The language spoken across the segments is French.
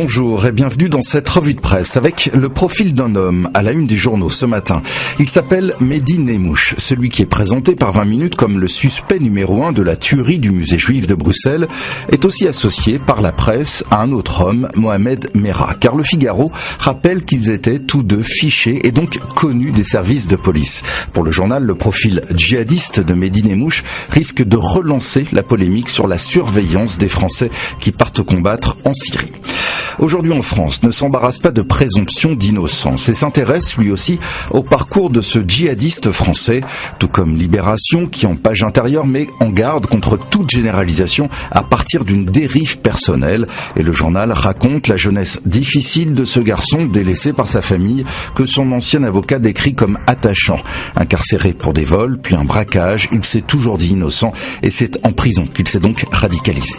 Bonjour et bienvenue dans cette revue de presse avec le profil d'un homme à la une des journaux ce matin. Il s'appelle Mehdi Nemmouche, celui qui est présenté par 20 minutes comme le suspect numéro 1 de la tuerie du musée juif de Bruxelles, est aussi associé par la presse à un autre homme, Mohamed Merah, car le Figaro rappelle qu'ils étaient tous deux fichés et donc connus des services de police. Pour le journal, le profil djihadiste de Mehdi Nemmouche risque de relancer la polémique sur la surveillance des Français qui partent combattre en Syrie. Aujourd'hui en France, ne s'embarrasse pas de présomption d'innocence et s'intéresse lui aussi au parcours de ce djihadiste français, tout comme Libération qui en page intérieure met en garde contre toute généralisation à partir d'une dérive personnelle. Et le journal raconte la jeunesse difficile de ce garçon délaissé par sa famille que son ancien avocat décrit comme attachant. Incarcéré pour des vols, puis un braquage, il s'est toujours dit innocent et c'est en prison qu'il s'est donc radicalisé.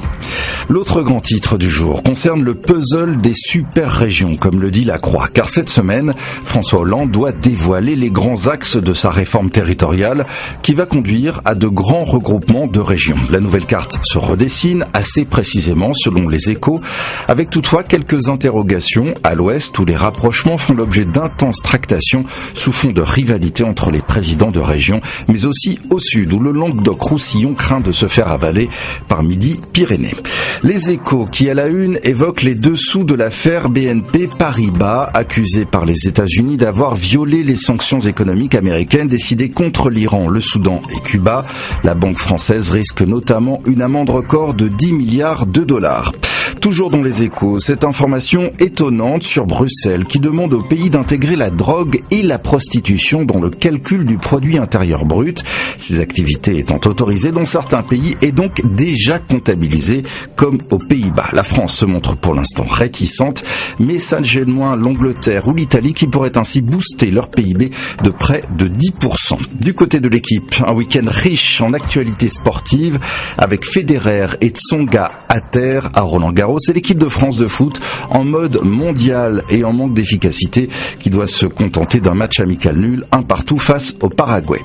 L'autre grand titre du jour concerne le puzzle des super-régions, comme le dit La Croix, car cette semaine, François Hollande doit dévoiler les grands axes de sa réforme territoriale qui va conduire à de grands regroupements de régions. La nouvelle carte se redessine assez précisément selon les Échos, avec toutefois quelques interrogations à l'ouest où les rapprochements font l'objet d'intenses tractations sous fond de rivalité entre les présidents de régions, mais aussi au sud où le Languedoc-Roussillon craint de se faire avaler par Midi-Pyrénées. Les Échos qui à la une évoquent les dessous de l'affaire BNP Paribas, accusée par les États-Unis d'avoir violé les sanctions économiques américaines décidées contre l'Iran, le Soudan et Cuba. La banque française risque notamment une amende record de 10 milliards de dollars. Toujours dans les Échos, cette information étonnante sur Bruxelles qui demande au pays d'intégrer la drogue et la prostitution dans le calcul du produit intérieur brut. Ces activités étant autorisées dans certains pays et donc déjà comptabilisées comme aux Pays-Bas. La France se montre pour l'instant réticente, mais ça ne gêne moins l'Angleterre ou l'Italie qui pourraient ainsi booster leur PIB de près de 10%. Du côté de l'équipe, un week-end riche en actualités sportives avec Federer et Tsonga à terre à Roland-Garros. C'est l'équipe de France de foot en mode mondial et en manque d'efficacité qui doit se contenter d'un match amical nul, un partout face au Paraguay.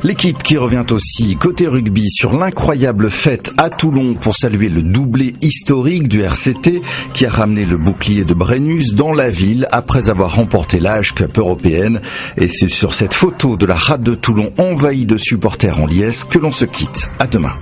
L'équipe qui revient aussi côté rugby sur l'incroyable fête à Toulon pour saluer le doublé historique du RCT qui a ramené le bouclier de Brennus dans la ville après avoir remporté la H Cup européenne. Et c'est sur cette photo de la rade de Toulon envahie de supporters en liesse que l'on se quitte. À demain.